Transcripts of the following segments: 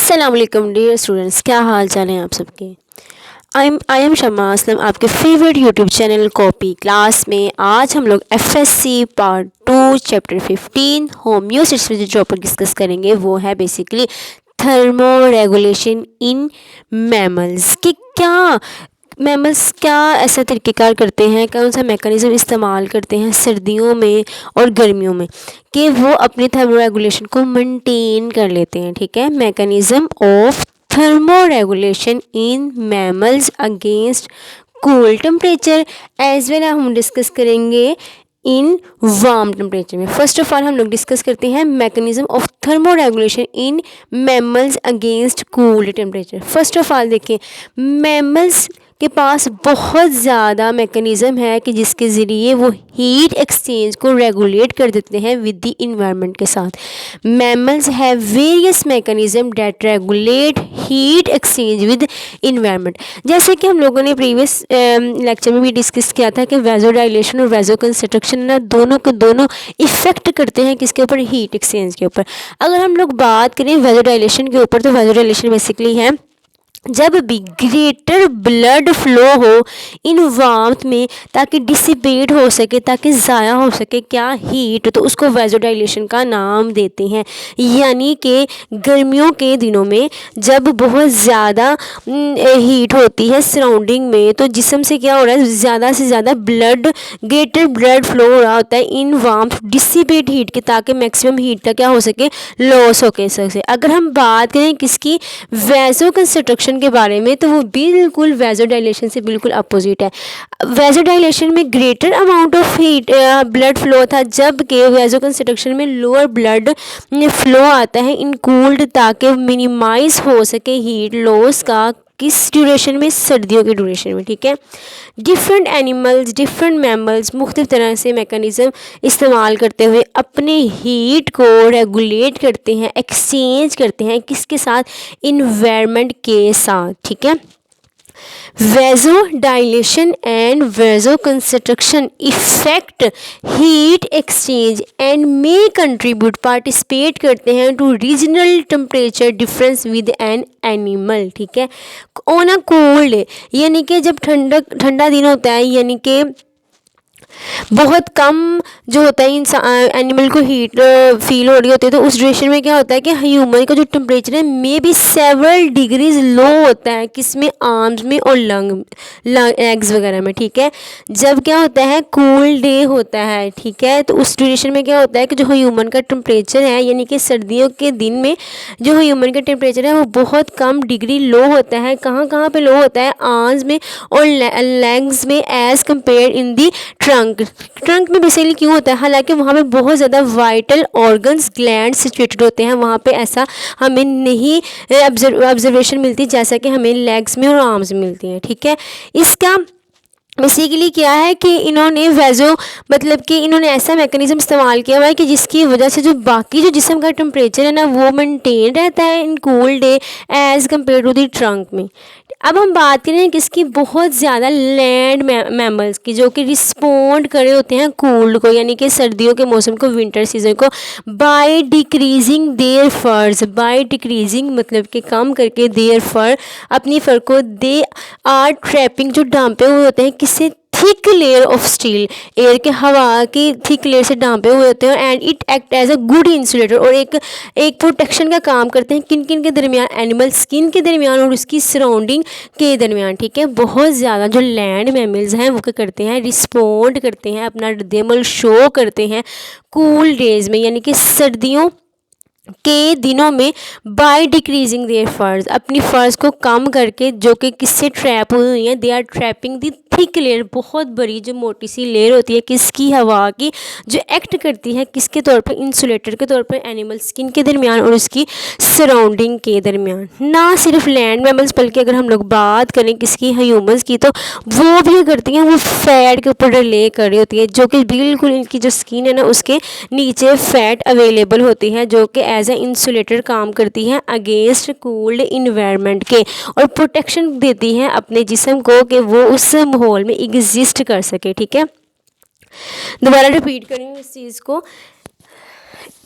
अस्सलाम वालेकुम dear students, क्या हाल चाल है आप सबके। आई एम शमा असलम, आपके favourite YouTube channel copy class में। आज हम लोग एफएससी पार्ट 2 चैप्टर 15 होम्योस्टेसिस में जो टॉपिक डिस्कस करेंगे वो है basically thermo regulation in mammals. कि क्या मैमल्स क्या ऐसा तरीक़ेकार करते हैं, कौन सा मैकेनिज़्म इस्तेमाल करते हैं सर्दियों में और गर्मियों में कि वो अपने थर्मो रेगुलेशन को मेंटेन कर लेते हैं। ठीक है, mechanism of thermo regulation in mammals against cool temperature as well हम डिस्कस करेंगे इन वार्म टेम्परेचर में। फर्स्ट ऑफ ऑल हम लोग डिस्कस करते हैं mechanism of thermo regulation in mammals against cool temperature. First of all देखिए, mammals के पास बहुत ज़्यादा मैकेनिज़्म है कि जिसके ज़रिए वो हीट एक्सचेंज को रेगुलेट कर देते हैं विद द इन्वायरमेंट के साथ। Mammals have various mechanism that regulate heat exchange with environment. जैसे कि हम लोगों ने प्रीवियस लेक्चर में भी डिस्कस किया था कि वैसोडाइलेशन और वैसोकंस्ट्रक्शन ना दोनों के दोनों इफ़ेक्ट करते हैं किसके ऊपर, हीट एक्सचेंज के ऊपर। अगर हम लोग बात करें वैसोडाइलेशन के ऊपर तो वैसोडाइलेशन बेसिकली है जब भी ग्रेटर ब्लड फ्लो हो इन वार्मथ में ताकि डिसिपेट हो सके, ताकि ज़ाया हो सके क्या, हीट, तो उसको वैसोडाइलेशन का नाम देते हैं। यानी कि गर्मियों के दिनों में जब बहुत ज़्यादा हीट होती है सराउंडिंग में तो जिस्म से क्या हो रहा है, ज़्यादा से ज़्यादा ग्रेटर ब्लड फ्लो हो रहा होता है इन वार्मथ डिसिपेट हीट के, ताकि मैक्सिमम हीट का क्या हो सके, लॉस हो सके। अगर हम बात करें किसकी, वैसोकंस्ट्रक्शन के बारे में, तो वो बिल्कुल वैसोडाइलेशन से बिल्कुल अपोजिट है। वैसोडाइलेशन में greater amount of heat blood flow था, जबकि वैसोकंस्ट्रक्शन में लोअर ब्लड फ्लो आता है इन कूल्ड, ताकि मिनिमाइज हो सके हीट लॉस का, किस ड्यूरेशन में, सर्दियों के ड्यूरेशन में। ठीक है, डिफरेंट एनिमल्स, डिफरेंट मैमल्स मुख्तलिफ तरह से मैकेनिज़्म इस्तेमाल करते हुए अपने हीट को रेगुलेट करते हैं, एक्सचेंज करते हैं किसके साथ, इन्वायरमेंट के साथ। ठीक है, vasodilation and vasoconstriction effect heat exchange and may contribute, participate करते हैं to regional temperature difference with an animal. ठीक है, ऑन अ कोल्ड, यानी कि जब ठंडा दिन होता है, यानी कि बहुत कम जो होता है इंसान एनिमल को हीट फील हो रही होती है, तो उस ड्यूरेशन में क्या होता है कि ह्यूमन का जो टेम्परेचर है मे बी सेवरल डिग्रीज लो होता है, किसमें, आर्म्स में और लेग्स वगैरह में। ठीक है, जब क्या होता है, कूल डे होता है। ठीक है, तो उस ड्यूरेशन में क्या होता है कि जो ह्यूमन का टेम्परेचर है, यानी कि सर्दियों के दिन में जो ह्यूमन का टेम्परेचर है वो बहुत कम डिग्री लो होता है। कहाँ कहाँ पे लो होता है, आर्म्स में और लेग्स में एज कम्पेयर इन दी ट्रंक में बेसिकली क्यों होता है, हालांकि वहाँ पे बहुत ज़्यादा वाइटल ऑर्गन्स, ग्लैंड सिचुएटेड होते हैं, वहाँ पे ऐसा हमें नहीं ऑब्जर्वेशन मिलती जैसा कि हमें लेग्स में और आर्म्स में मिलती है। ठीक है, इसका बेसिकली क्या है कि इन्होंने मतलब कि इन्होंने ऐसा मैकेनिज़्म इस्तेमाल किया हुआ है कि जिसकी वजह से जो बाकी जो जिस्म का टेम्परेचर है ना वो मेंटेन रहता है in cool day as compare to the trunk में। अब हम बात करें किसकी, बहुत ज़्यादा लैंड मैमल्स की, जो कि रिस्पोंड करे होते हैं कूल्ड को, यानी कि सर्दियों के मौसम को, विंटर सीजन को, बाय डिक्रीजिंग देयर फर्स, बाय डिक्रीजिंग मतलब कि कम करके, देयर फर अपनी फर को, दे आर ट्रैपिंग जो ढांपे हुए होते हैं किससे, thick layer of steel, air के हवा की थिक लेयर से ढांपे हुए होते हैं, and it act as a good insulator, और एक प्रोटेक्शन का काम करते हैं किन किन के दरमियान, एनिमल स्किन के दरमियान और उसकी सराउंडिंग के दरमियान। ठीक है, बहुत ज़्यादा जो लैंड मैमल्स हैं वो क्या करते हैं, रिस्पोंड करते हैं, अपना देमल शो करते हैं कूल डेज में, यानी कि सर्दियों के दिनों में, बाय डिक्रीजिंग देयर फर्स, अपनी फर्स को कम करके, जो कि किससे ट्रैप हुई हुई हैं, they are trapping the thick layer, बहुत बड़ी जो मोटी सी लेयर होती है किसकी, हवा की, जो एक्ट करती है किसके तौर पर, इंसुलेटर के तौर पर, एनिमल स्किन के दरमियान और उसकी सराउंडिंग के दरमियान। ना सिर्फ लैंड मैमल्स बल्कि अगर हम लोग बात करें किसकी, ह्यूमंस की, तो वो भी करती हैं, वो फैट के ऊपर रिले कर रही होती है, जो कि बिल्कुल इनकी जो स्किन है ना उसके नीचे फैट अवेलेबल होती है, जो कि एज ए इंसुलेटर काम करती है अगेंस्ट कूल्ड इन्वायरमेंट के, और प्रोटेक्शन देती है अपने जिस्म को कि वो उस माहौल में एग्जिस्ट कर सके। ठीक है, दोबारा रिपीट करेंगे इस चीज़ को,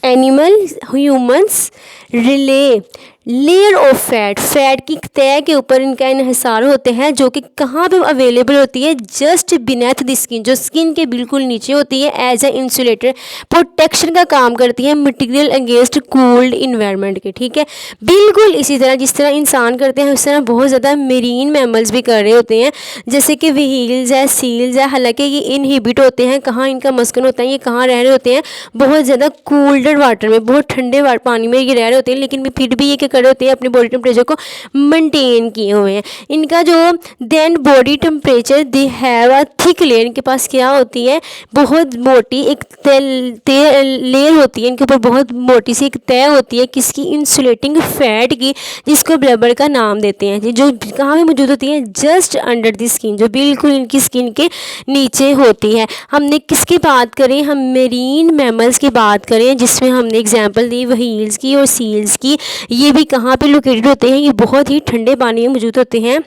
animal humans relay layer of fat की तय के ऊपर इनका इन्हिसार होते हैं, जो कि कहाँ पे अवेलेबल होती है, जस्ट बिनेथ द स्किन, जो स्किन के बिल्कुल नीचे होती है, एज ए इंसुलेटर, प्रोटेक्शन का काम करती है मटेरियल अगेंस्ट कोल्ड इन्वायरमेंट के। ठीक है, बिल्कुल इसी तरह जिस तरह इंसान करते हैं उस तरह बहुत ज़्यादा मेरीन मैमल्स भी कर रहे होते हैं, जैसे कि व्हील्स है, सील्स है। हालांकि ये इनहिबिट होते हैं, कहाँ इनका मस्कन होता है, ये कहाँ रह रहे होते हैं, बहुत ज़्यादा कूल्डर वाटर में, बहुत ठंडे पानी में ये रह रहे होते हैं, लेकिन फिर भी ये क्या कर रहे होते हैं, अपने बॉडी टेम्परेचर को मेंटेन किए हुए हैं। इनका जो then body temperature they have a thick layer, इनके पास क्या होती है, बहुत मोटी एक लेयर होती है, इनके ऊपर बहुत मोटी सी एक तय होती है, किसकी, इंसुलेटिंग फैट की, जिसको ब्लबर का नाम देते हैं, जो कहाँ पे मौजूद होती है, जस्ट अंडर द स्किन, जो बिल्कुल इनकी स्किन के नीचे होती है। हमने किसकी बात करें, हम मेरीन मैमल्स की बात करें, जिसमें हमने एग्जांपल दी व्हील्स की और सील्स की। ये भी कहाँ पे लोकेटेड होते हैं, ये बहुत ही ठंडे पानी में मौजूद होते हैं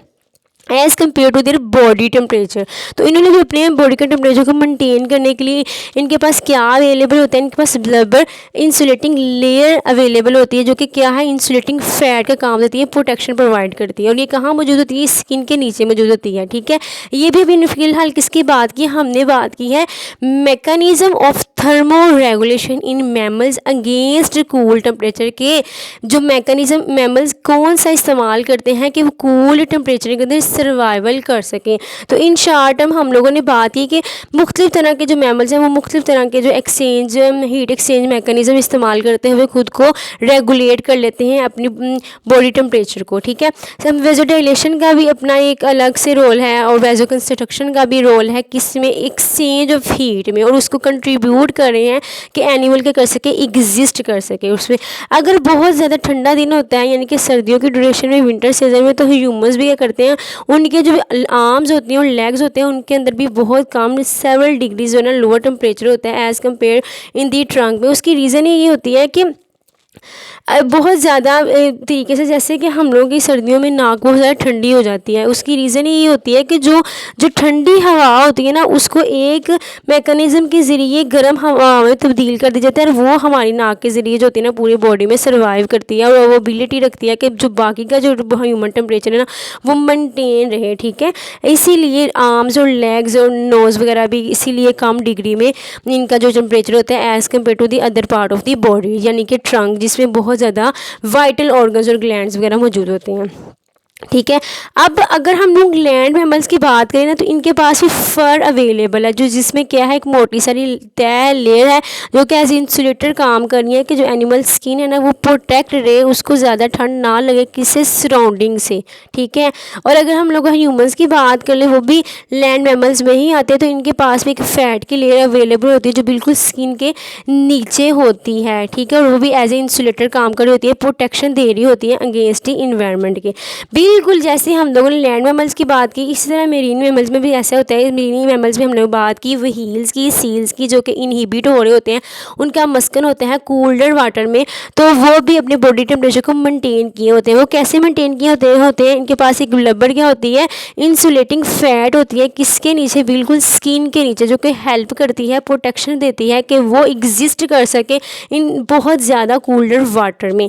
as compare to their body temperature. तो इन्होंने भी अपने बॉडी के टेम्परेचर को मेंटेन करने के लिए इनके पास क्या अवेलेबल होता है, इनके पास ब्लबर इंसुलेटिंग लेयर अवेलेबल होती है, जो कि क्या है, इंसुलेटिंग फैट का काम देती है, प्रोटेक्शन प्रोवाइड करती है, और ये कहाँ मौजूद होती है, स्किन के नीचे मौजूद होती है। ठीक है, ये भी अभी फिलहाल किसकी बात की, हमने बात की है mechanism of thermo regulation in mammals against cool temperature के। जो मैकेनिज्म मैमल्स कौन सा इस्तेमाल करते हैं कि वो कूल टेम्परेचर के अंदर सर्वाइवल कर सकें। तो इन शॉर्ट टर्म हम लोगों ने बात की कि मुख्तलिफ तरह के जो मैमल्स हैं वो मुख्तलिफ तरह के जो एक्सचेंज हीट एक्सचेंज मैकेनिज्म इस्तेमाल करते हुए खुद को रेगुलेट कर लेते हैं अपनी बॉडी टेम्परेचर को। ठीक है, वेजोडाइलेशन का भी अपना एक अलग से रोल है और वेजो कंस्ट्रक्शन का भी रोल है, किसमें, एक्सचेंज ऑफ हीट में, और उसको कंट्रीब्यूट कर रहे हैं कि एनिमल क्या कर सके, एग्जिस्ट कर सके उसमें। अगर बहुत ज़्यादा ठंडा दिन होता है, यानी कि सर्दियों की ड्यूरेशन में, विंटर सीजन में, तो ह्यूमंस भी क्या करते हैं, उनके जो आर्म्स होती हैं और लेग्स होते हैं उनके अंदर भी बहुत कम सेवरल डिग्रीज जो है ना लोअर टेम्परेचर होता है एज़ कम्पेयर इन दी ट्रंक में। उसकी रीज़न ये होती है कि बहुत ज़्यादा तरीके से, जैसे कि हम लोगों की सर्दियों में नाक बहुत ज़्यादा ठंडी हो जाती है, उसकी रीज़न ये होती है कि जो ठंडी हवा होती है ना, उसको एक मैकेनिज़्म के ज़रिए गर्म हवा में तब्दील कर दिया जाता है, और वो हमारी नाक के ज़रिए जो होती है ना पूरी बॉडी में सर्वाइव करती है, और वो एबिलिटी रखती है कि जो बाकी का जो ह्यूमन टेम्परेचर है ना वो मेंटेन रहे। ठीक है, इसीलिए आर्म्स और लेग्स और नोज़ वगैरह भी इसीलिए कम डिग्री में इनका जो टेम्परेचर होता है as compare to the other part of the body, यानी कि ट्रंक, जिसमें बहुत ज़्यादा वाइटल ऑर्गन्स और ग्लैंड्स वगैरह मौजूद होते हैं। ठीक है, अब अगर हम लोग लैंड मैमल्स की बात करें ना, तो इनके पास भी फर अवेलेबल है, जो जिसमें क्या है, एक मोटी सारी तय लेयर है जो कि एज इंसुलेटर काम कर रही है कि जो एनिमल स्किन है ना वो प्रोटेक्ट रहे, उसको ज़्यादा ठंड ना लगे किससे, सराउंडिंग से। ठीक है, और अगर हम लोग ह्यूमंस की बात कर ले, वो भी लैंड मैमल्स में ही आते हैं, तो इनके पास भी एक फैट की लेयर अवेलेबल होती है जो बिल्कुल स्किन के नीचे होती है। ठीक है, और वो भी एज ए इंसुलेटर काम कर रही होती है, प्रोटेक्शन दे रही होती है अगेंस्ट दी इन्वायरमेंट के। बिल्कुल जैसे हम लोगों ने लैंड मैमल्स की बात की, इसी तरह मेरीन मैमल्स में भी ऐसा होता है। मेरीन मैमल्स में हमने बात की व्हील्स की, सील्स की, जो कि इनहिबिट हो रहे होते हैं, उनका मस्कन होता है कूल्डर वाटर में, तो वो भी अपने बॉडी टेम्परेचर को मेंटेन किए होते हैं। वो कैसे मेंटेन किए होते हैं, इनके पास एक ब्लबर क्या होती है, इंसुलेटिंग फैट होती है, किसके नीचे, बिल्कुल स्किन के नीचे, जो कि हेल्प करती है, प्रोटेक्शन देती है कि वो एग्जिस्ट कर सके इन बहुत ज़्यादा कूल्डर वाटर में।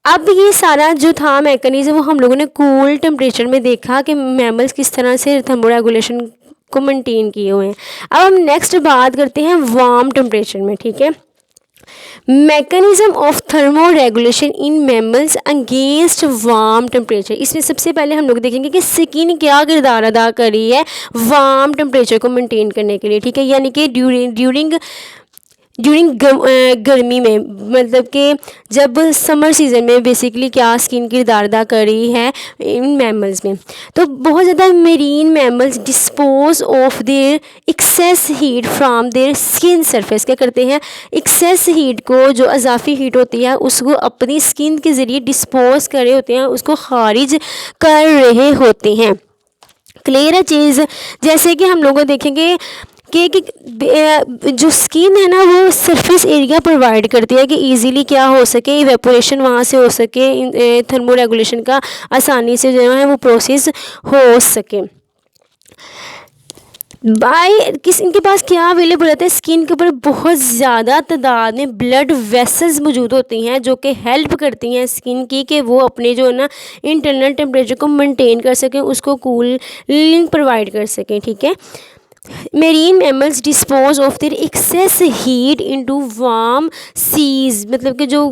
अब ये सारा जो था मैकेनिज्म वो हम लोगों ने कूल टेम्परेचर में देखा कि मैमल्स किस तरह से थर्मोरेगुलेशन को मेंटेन किए हुए हैं। अब हम नेक्स्ट बात करते हैं वार्म टेम्परेचर में। ठीक है, mechanism of thermo regulation in mammals against warm temperature. इसमें सबसे पहले हम लोग देखेंगे कि स्किन क्या किरदार अदा कर रही है वार्म टेम्परेचर को मेंटेन करने के लिए। ठीक है, यानी कि ड्यूरिंग गर्मी में, मतलब कि जब समर सीज़न में बेसिकली क्या स्किन किरदार अदा कर रही है इन मैमल्स में। तो बहुत ज़्यादा marine mammals dispose of their excess heat from their skin surface. क्या करते हैं, एक्सेस हीट को, जो अजाफी हीट होती है उसको अपनी स्किन के ज़रिए डिस्पोज कर रहे होते हैं, उसको खारिज कर रहे होते हैं। क्लियर है चीज़, जैसे कि हम लोग देखेंगे कि जो स्किन है ना वो सरफेस एरिया प्रोवाइड करती है कि इजीली क्या हो सके, इवेपोरेशन वहाँ से हो सके, थर्मो रेगुलेशन का आसानी से जो है वो प्रोसेस हो सके। इनके पास क्या अवेलेबल रहता है, स्किन के ऊपर बहुत ज़्यादा तादाद में ब्लड वेसल्स मौजूद होती हैं जो कि हेल्प करती हैं स्किन की कि वो अपने जो है ना इंटरनल टेम्परेचर को मेंटेन कर सकें, उसको कूलिंग प्रोवाइड कर सकें। ठीक है, marine mammals dispose of their excess heat into warm seas, मतलब कि जो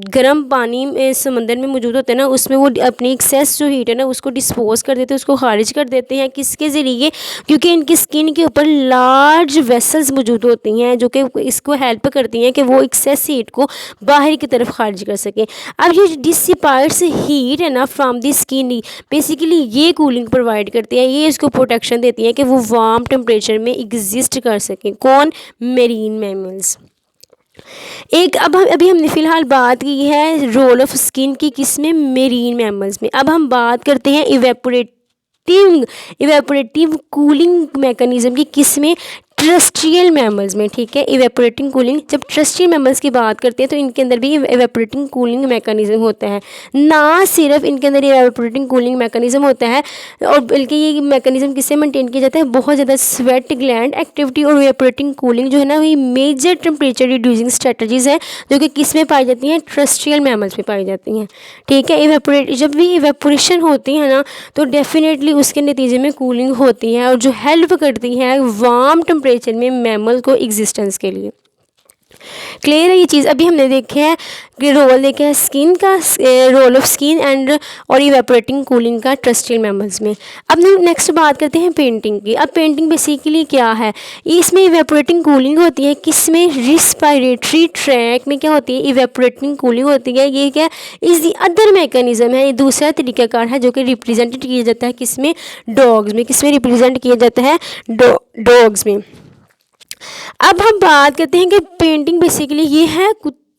गर्म पानी में समंदर में मौजूद होते हैं ना, उसमें वो अपनी एक्सेस जो हीट है ना उसको डिस्पोज कर देते हैं, उसको खारिज कर देते हैं। किसके ज़रिए? क्योंकि इनकी स्किन के ऊपर लार्ज वेसल्स मौजूद होती हैं जो कि इसको हेल्प करती हैं कि वो एक्सेस हीट को बाहर की तरफ खारिज कर सकें। अब ये डिसिपाइट्स हीट है ना फ्राम दी स्किन, बेसिकली ये कूलिंग प्रोवाइड करती है, ये इसको प्रोटेक्शन देती है कि वो वार्म टेम्परेचर में एग्जिस्ट कर सकें। कौन? Marine mammals. एक अब हम अभी हमने फ़िलहाल बात की है रोल ऑफ स्किन की, किसमें? मेरीन मैमल्स में। अब हम बात करते हैं इवेपोरेटिव कूलिंग मैकेनिज्म की, किसमें? ट्रस्ट्रियल मैमल्स में। ठीक है, इवेपोरेटिंग कूलिंग, जब ट्रस्ट्रियल मैमल्स की बात करते हैं तो इनके अंदर भी इवेपोरेटिंग कूलिंग मैकेनिज्म होता है। ना सिर्फ इनके अंदर इवेपोरेटिंग कूलिंग मैकेनिज्म होता है, और बल्कि ये मैकेनिज्म किससे मेंटेन किया जाता है? बहुत ज़्यादा स्वेट ग्लैंड एक्टिविटी और इवेपोरेटिंग कूलिंग जो है ना, ये मेजर टेम्परेचर रिड्यूसिंग स्ट्रेटजीज हैं जो कि किस में पाई जाती हैं? ट्रस्ट्रियल मैमल्स में पाई जाती हैं। ठीक है, जब भी इवेपोरेशन होती है ना तो डेफिनेटली उसके नतीजे में कूलिंग होती है और जो हेल्प करती है वार्म टेम्परेचर में मैमल को एग्जिस्टेंस के लिए। क्लियर है ये चीज़? अभी हमने देखे हैं कि रोल देखे हैं स्किन का, रोल ऑफ स्किन एंड और इवेपोरेटिंग कूलिंग का ट्रस्ट्रियल मैमल्स में। अब नेक्स्ट बात करते हैं पेंटिंग की। अब पेंटिंग बेसिकली क्या है? इसमें इवेपोरेटिंग कूलिंग होती है, किसमें? रिस्पायरेटरी ट्रैक में क्या होती है? इवेपोरेटिंग कूलिंग होती है। ये क्या? इज दी अदर मैकेनिज्म है, ये दूसरा तरीकाकार है जो कि रिप्रेजेंट किया जाता है किसमें? डॉग्स में। किसमें रिप्रेजेंट किया जाता है? डॉग्स में। अब हम बात करते हैं कि पेंटिंग बेसिकली ये है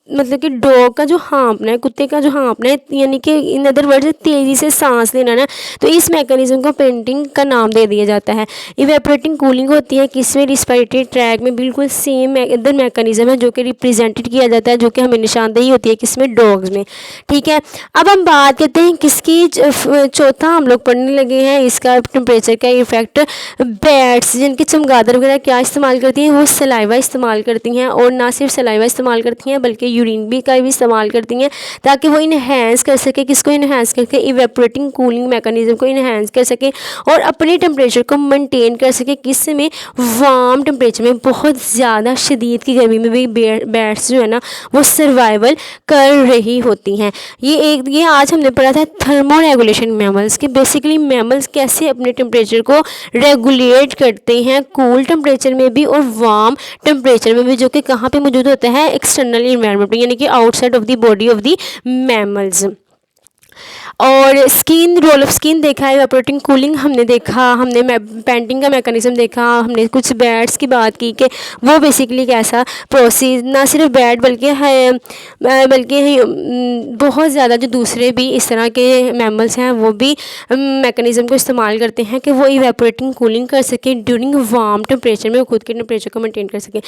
मतलब कि डॉग का जो हाँफना है, कुत्ते का जो हाँफना है, यानी कि इन अदर वर्ड्स तेज़ी से सांस लेना ना, तो इस मैकेनिज्म को पेंटिंग का नाम दे दिया जाता है। इवेपोरेटिंग कूलिंग होती है किसमें? रिस्पायरेटरी ट्रैक में। बिल्कुल सेम अदर मैकेनिज्म है जो कि रिप्रेजेंटेड किया जाता है, जो कि हमें निशानदेही होती है किसमें? डॉग्स में। ठीक है, अब हम बात करते हैं किसकी? चौथा हम लोग पढ़ने लगे हैं इसका टेम्परेचर का इफेक्ट। बैट्स जिनकी चमगादड़ वगैरह क्या इस्तेमाल करती हैं? वो सलाइवा इस्तेमाल करती हैं, और ना सिर्फ सलाइवा इस्तेमाल करती हैं बल्कि यूरिन भी का भी इस्तेमाल करती हैं ताकि वो इन्हेंस कर सके, किसको इन्हेंस करके? इवेपोरेटिंग कूलिंग मैकेनिज्म को इन्हेंस कर सके और अपने टेम्परेचर को मेंटेन कर सके। किस में? वार्म टेम्परेचर में। बहुत ज़्यादा शदीद की गर्मी में भी बैट्स जो है ना वो सर्वाइवल कर रही होती हैं। ये आज हमने पढ़ा था थर्मो रेगुलेशन मैमल्स के। बेसिकली मैमल्स कैसे अपने टेम्परेचर को रेगुलेट करते हैं कूल टेम्परेचर में भी और वार्म टेम्परेचर में भी, जो कि कहाँ पे मौजूद होता है? एक्सटर्नल इन्वायरमेंट, यानी कि outside of the body of the mammals. और स्किन, रोल ऑफ स्किन देखा है, इवेपोरेटिंग कूलिंग हमने देखा, हमने पेंटिंग का मैकेनिज्म देखा, हमने कुछ बैट्स की बात की कि वो बेसिकली कैसा प्रोसेस, ना सिर्फ बैट बल्कि बहुत ज़्यादा जो दूसरे भी इस तरह के मैमल्स हैं वो भी मैकेनिज्म को इस्तेमाल करते हैं कि वो इवेपोरेटिंग कूलिंग कर सकें ड्यूरिंग वार्म टेम्परेचर में, खुद के टेम्परेचर को मेंटेन कर सकें।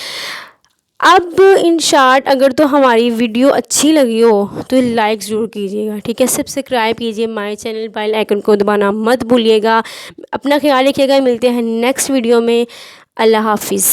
अब इन शार्ट अगर तो हमारी वीडियो अच्छी लगी हो तो लाइक ज़रूर कीजिएगा। ठीक है, सब्सक्राइब कीजिए माय चैनल, बेल आइकन को दबाना मत भूलिएगा। अपना ख्याल रखिएगा, मिलते हैं नेक्स्ट वीडियो में। अल्लाह हाफिज़।